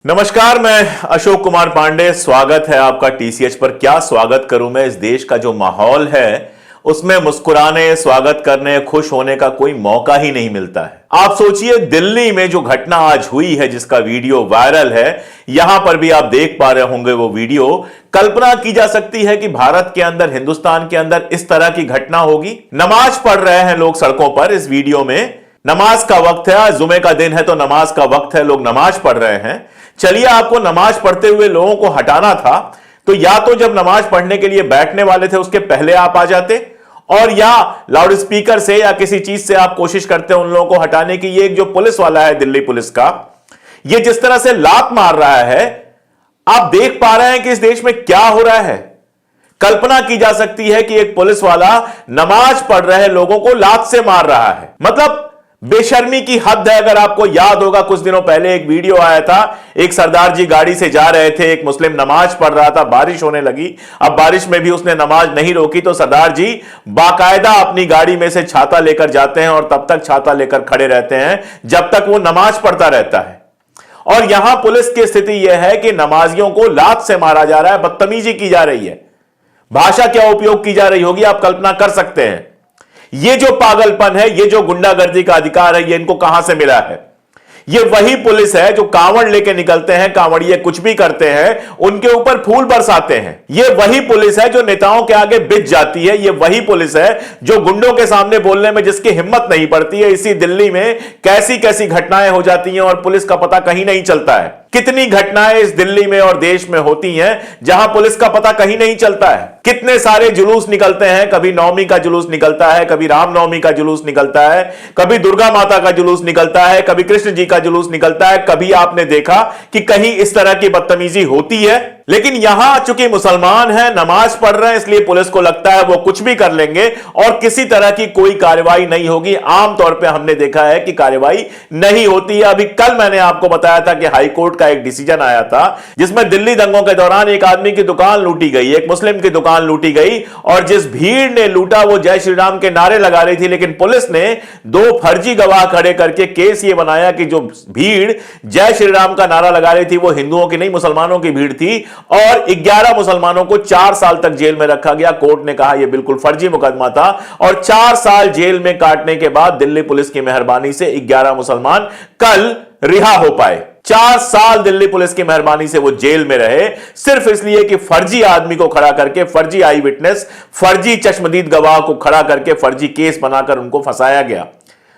नमस्कार, मैं अशोक कुमार पांडे। स्वागत है आपका टीसीएच पर। क्या स्वागत करूं मैं। इस देश का जो माहौल है उसमें मुस्कुराने, स्वागत करने, खुश होने का कोई मौका ही नहीं मिलता है। आप सोचिए, दिल्ली में जो घटना आज हुई है, जिसका वीडियो वायरल है, यहां पर भी आप देख पा रहे होंगे वो वीडियो। कल्पना की जा सकती है कि भारत के अंदर, हिंदुस्तान के अंदर इस तरह की घटना होगी। नमाज पढ़ रहे हैं लोग सड़कों पर। इस वीडियो में नमाज का वक्त है, जुमे का दिन है तो नमाज का वक्त है, लोग नमाज पढ़ रहे हैं। चलिए, आपको नमाज पढ़ते हुए लोगों को हटाना था तो या तो जब नमाज पढ़ने के लिए बैठने वाले थे उसके पहले आप आ जाते, और या लाउड स्पीकर से या किसी चीज से आप कोशिश करते उन लोगों को हटाने की। ये एक जो पुलिस वाला है, दिल्ली पुलिस का, ये जिस तरह से लात मार रहा है, आप देख पा रहे हैं कि इस देश में क्या हो रहा है। कल्पना की जा सकती है कि एक पुलिस वाला नमाज पढ़ रहे लोगों को लात से मार रहा है। मतलब बेशर्मी की हद है। अगर आपको याद होगा, कुछ दिनों पहले एक वीडियो आया था, एक सरदार जी गाड़ी से जा रहे थे, एक मुस्लिम नमाज पढ़ रहा था, बारिश होने लगी। अब बारिश में भी उसने नमाज नहीं रोकी तो सरदार जी बाकायदा अपनी गाड़ी में से छाता लेकर जाते हैं और तब तक छाता लेकर खड़े रहते हैं जब तक वो नमाज पढ़ता रहता है। और यहां पुलिस की स्थिति यह है कि नमाजियों को लात से मारा जा रहा है, बदतमीजी की जा रही है। भाषा क्या उपयोग की जा रही होगी आप कल्पना कर सकते हैं। ये जो पागलपन है, ये जो गुंडागर्दी का अधिकार है, ये इनको कहां से मिला है। ये वही पुलिस है जो कांवड़ लेके निकलते हैं, कांवड़िए कुछ भी करते हैं, उनके ऊपर फूल बरसाते हैं। ये वही पुलिस है जो नेताओं के आगे बिछ जाती है। ये वही पुलिस है जो गुंडों के सामने बोलने में जिसकी हिम्मत नहीं पड़ती है। इसी दिल्ली में कैसी कैसी घटनाएं हो जाती हैं और पुलिस का पता कहीं नहीं चलता है। कितनी घटनाएं इस दिल्ली में और देश में होती हैं जहां पुलिस का पता कहीं नहीं चलता है। कितने सारे जुलूस निकलते हैं, कभी नवमी का जुलूस निकलता है, कभी रामनवमी का जुलूस निकलता है, कभी दुर्गा माता का जुलूस निकलता है, कभी कृष्ण जी का जुलूस निकलता है। कभी आपने देखा कि कहीं इस तरह की बदतमीजी होती है? लेकिन यहां चूंकि मुसलमान हैं, नमाज पढ़ रहे हैं, इसलिए पुलिस को लगता है वो कुछ भी कर लेंगे और किसी तरह की कोई कार्रवाई नहीं होगी। आमतौर पे हमने देखा है कि कार्रवाई नहीं होती है। अभी कल मैंने आपको बताया था कि हाई कोर्ट का एक डिसीजन आया था जिसमें दिल्ली दंगों के दौरान एक आदमी की दुकान लूटी गई, एक मुस्लिम की दुकान लूटी गई, और जिस भीड़ ने लूटा वो जय श्री राम के नारे लगा रही थी। लेकिन पुलिस ने दो फर्जी गवाह खड़े करके केस ये बनाया कि जो भीड़ जय श्री राम का नारा लगा रही थी वो हिंदुओं की नहीं, मुसलमानों की भीड़ थी, और 11 मुसलमानों को 4 साल तक जेल में रखा गया। कोर्ट ने कहा यह बिल्कुल फर्जी मुकदमा था, और 4 साल जेल में काटने के बाद दिल्ली पुलिस की मेहरबानी से 11 मुसलमान कल रिहा हो पाए। 4 साल दिल्ली पुलिस की मेहरबानी से वो जेल में रहे, सिर्फ इसलिए कि फर्जी आदमी को खड़ा करके, फर्जी आई विटनेस, फर्जी चश्मदीद गवाह को खड़ा करके फर्जी केस बनाकर उनको फंसाया गया।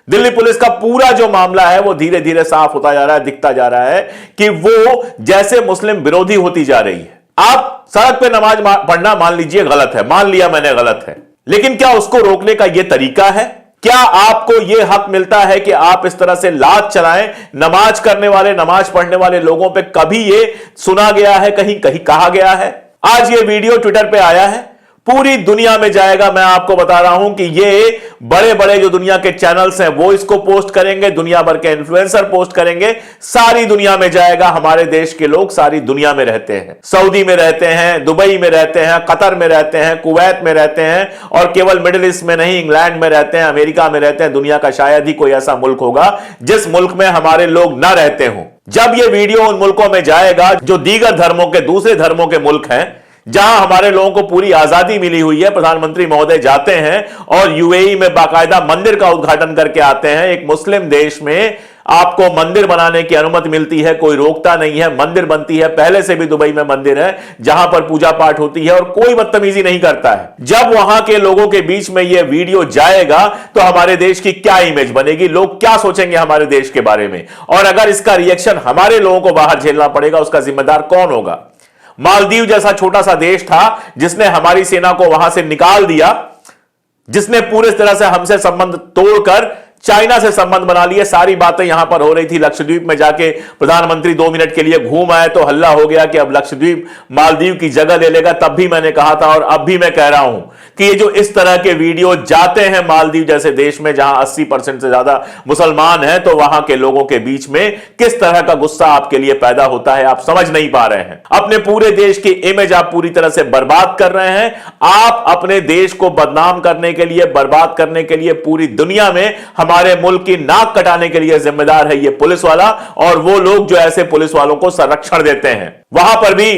दिल्ली पुलिस का पूरा जो मामला है वो धीरे धीरे साफ होता जा रहा है, दिखता जा रहा है कि वो जैसे मुस्लिम विरोधी होती जा रही है। आप सड़क पे नमाज पढ़ना मान लीजिए गलत है, मान लिया मैंने गलत है, लेकिन क्या उसको रोकने का यह तरीका है? क्या आपको यह हक मिलता है कि आप इस तरह से लात चलाएं? नमाज करने वाले, नमाज पढ़ने वाले लोगों पे कभी यह सुना गया है, कहीं कहीं कहा गया है? आज यह वीडियो ट्विटर पे आया है, पूरी दुनिया में जाएगा। मैं आपको बता रहा हूं कि ये बड़े बड़े जो दुनिया के चैनल्स हैं वो इसको पोस्ट करेंगे, दुनिया भर के इन्फ्लुएंसर पोस्ट करेंगे, सारी दुनिया में जाएगा। हमारे देश के लोग सारी दुनिया में रहते हैं, सऊदी में रहते हैं, दुबई में रहते हैं, कतर में रहते हैं, कुवैत में रहते हैं, और केवल मिडिल ईस्ट में नहीं, इंग्लैंड में रहते हैं, अमेरिका में रहते हैं। दुनिया का शायद ही कोई ऐसा मुल्क होगा जिस मुल्क में हमारे लोग ना रहते हों। जब यह वीडियो उन मुल्कों में जाएगा जो दीगर धर्मों के, दूसरे धर्मों के मुल्क हैं, जहां हमारे लोगों को पूरी आजादी मिली हुई है, प्रधानमंत्री महोदय जाते हैं और यूएई में बाकायदा मंदिर का उद्घाटन करके आते हैं। एक मुस्लिम देश में आपको मंदिर बनाने की अनुमति मिलती है, कोई रोकता नहीं है, मंदिर बनती है। पहले से भी दुबई में मंदिर है जहां पर पूजा पाठ होती है और कोई बदतमीजी नहीं करता है। जब वहां के लोगों के बीच में यह वीडियो जाएगा तो हमारे देश की क्या इमेज बनेगी, लोग क्या सोचेंगे हमारे देश के बारे में, और अगर इसका रिएक्शन हमारे लोगों को बाहर झेलना पड़ेगा, उसका जिम्मेदार कौन होगा? मालदीव जैसा छोटा सा देश था जिसने हमारी सेना को वहां से निकाल दिया, जिसने पूरे तरह से हमसे संबंध तोड़कर चाइना से संबंध बना लिए। सारी बातें यहां पर हो रही थी। लक्षद्वीप में जाके प्रधानमंत्री 2 मिनट के लिए घूम आए तो हल्ला हो गया कि अब लक्षद्वीप मालदीव की जगह ले लेगा। तब भी मैंने कहा था और अब भी मैं कह रहा हूं कि ये जो इस तरह के वीडियो जाते हैं मालदीव जैसे देश में जहां 80% से ज्यादा मुसलमान हैं, तो वहां के लोगों के बीच में किस तरह का गुस्सा आपके लिए पैदा होता है, आप समझ नहीं पा रहे हैं। अपने पूरे देश की इमेज आप पूरी तरह से बर्बाद कर रहे हैं। आप अपने देश को बदनाम करने के लिए, बर्बाद करने के लिए पूरी दुनिया में हमारे मुल्क की नाक कटाने के लिए जिम्मेदार है ये पुलिस वाला और वो लोग जो ऐसे पुलिस वालों को संरक्षण देते हैं। वहां पर भी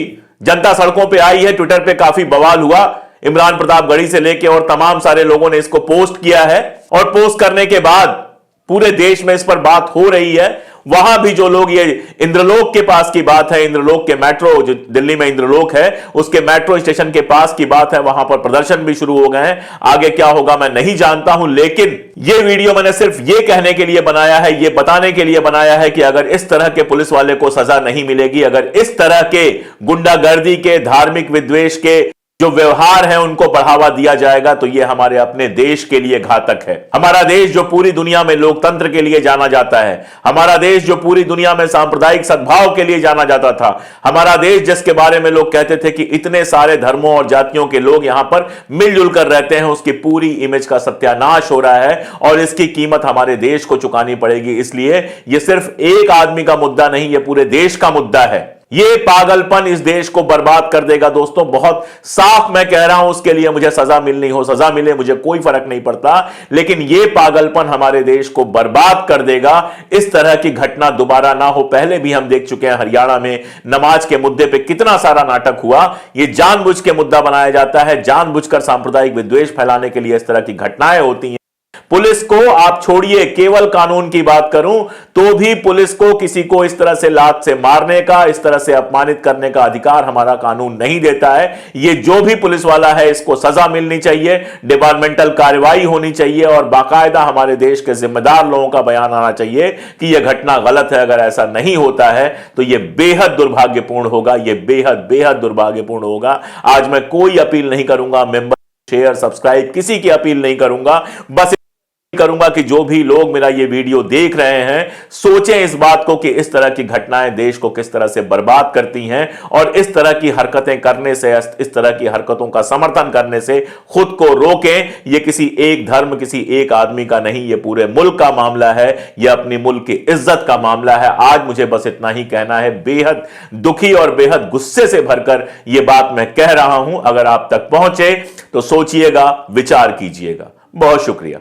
जनता सड़कों पे आई है। ट्विटर पे काफी बवाल हुआ, इमरान प्रतापगढ़ी से लेके और तमाम सारे लोगों ने इसको पोस्ट किया है और पोस्ट करने के बाद पूरे देश में इस पर बात हो रही है। वहां भी जो लोग, ये इंद्रलोक के पास की बात है, इंद्रलोक के मेट्रो, जो दिल्ली में इंद्रलोक है उसके मेट्रो स्टेशन के पास की बात है, वहां पर प्रदर्शन भी शुरू हो गए हैं। आगे क्या होगा मैं नहीं जानता हूं, लेकिन यह वीडियो मैंने सिर्फ यह कहने के लिए बनाया है, यह बताने के लिए बनाया है कि अगर इस तरह के पुलिस वाले को सजा नहीं मिलेगी, अगर इस तरह के गुंडागर्दी के, धार्मिक विद्वेष के जो व्यवहार है उनको बढ़ावा दिया जाएगा, तो यह हमारे अपने देश के लिए घातक है। हमारा देश जो पूरी दुनिया में लोकतंत्र के लिए जाना जाता है, हमारा देश जो पूरी दुनिया में सांप्रदायिक सद्भाव के लिए जाना जाता था, हमारा देश जिसके बारे में लोग कहते थे कि इतने सारे धर्मों और जातियों के लोग यहां पर मिलजुल कर रहते हैं, उसकी पूरी इमेज का सत्यानाश हो रहा है और इसकी कीमत हमारे देश को चुकानी पड़ेगी। इसलिए यह सिर्फ एक आदमी का मुद्दा नहीं, यह पूरे देश का मुद्दा है। ये पागलपन इस देश को बर्बाद कर देगा दोस्तों, बहुत साफ मैं कह रहा हूं। उसके लिए मुझे सजा मिलनी हो, सजा मिले, मुझे कोई फर्क नहीं पड़ता, लेकिन ये पागलपन हमारे देश को बर्बाद कर देगा। इस तरह की घटना दोबारा ना हो। पहले भी हम देख चुके हैं हरियाणा में नमाज के मुद्दे पे कितना सारा नाटक हुआ। ये जानबूझ के मुद्दा बनाया जाता है, जानबूझकर सांप्रदायिक विद्वेष फैलाने के लिए इस तरह की घटनाएं होती हैं। पुलिस को आप छोड़िए, केवल कानून की बात करूं तो भी पुलिस को किसी को इस तरह से लात से मारने का, इस तरह से अपमानित करने का अधिकार हमारा कानून नहीं देता है। ये जो भी पुलिस वाला है इसको सजा मिलनी चाहिए, डिपार्टमेंटल कार्रवाई होनी चाहिए और बाकायदा हमारे देश के जिम्मेदार लोगों का बयान आना चाहिए कि यह घटना गलत है। अगर ऐसा नहीं होता है तो यह बेहद दुर्भाग्यपूर्ण होगा, यह बेहद बेहद दुर्भाग्यपूर्ण होगा। आज मैं कोई अपील नहीं करूंगा, मेंबर, शेयर, सब्सक्राइब, किसी की अपील नहीं करूंगा, बस करूंगा कि जो भी लोग मेरा ये वीडियो देख रहे हैं सोचें इस बात को कि इस तरह की घटनाएं देश को किस तरह से बर्बाद करती हैं और इस तरह की हरकतें करने से, इस तरह की हरकतों का समर्थन करने से खुद को रोकें। ये किसी एक धर्म, किसी एक आदमी का नहीं, ये पूरे मुल्क का मामला है, यह अपनी मुल्क की इज्जत का मामला है। आज मुझे बस इतना ही कहना है, बेहद दुखी और बेहद गुस्से से भरकर यह बात मैं कह रहा हूं। अगर आप तक पहुंचे तो सोचिएगा, विचार कीजिएगा। बहुत शुक्रिया।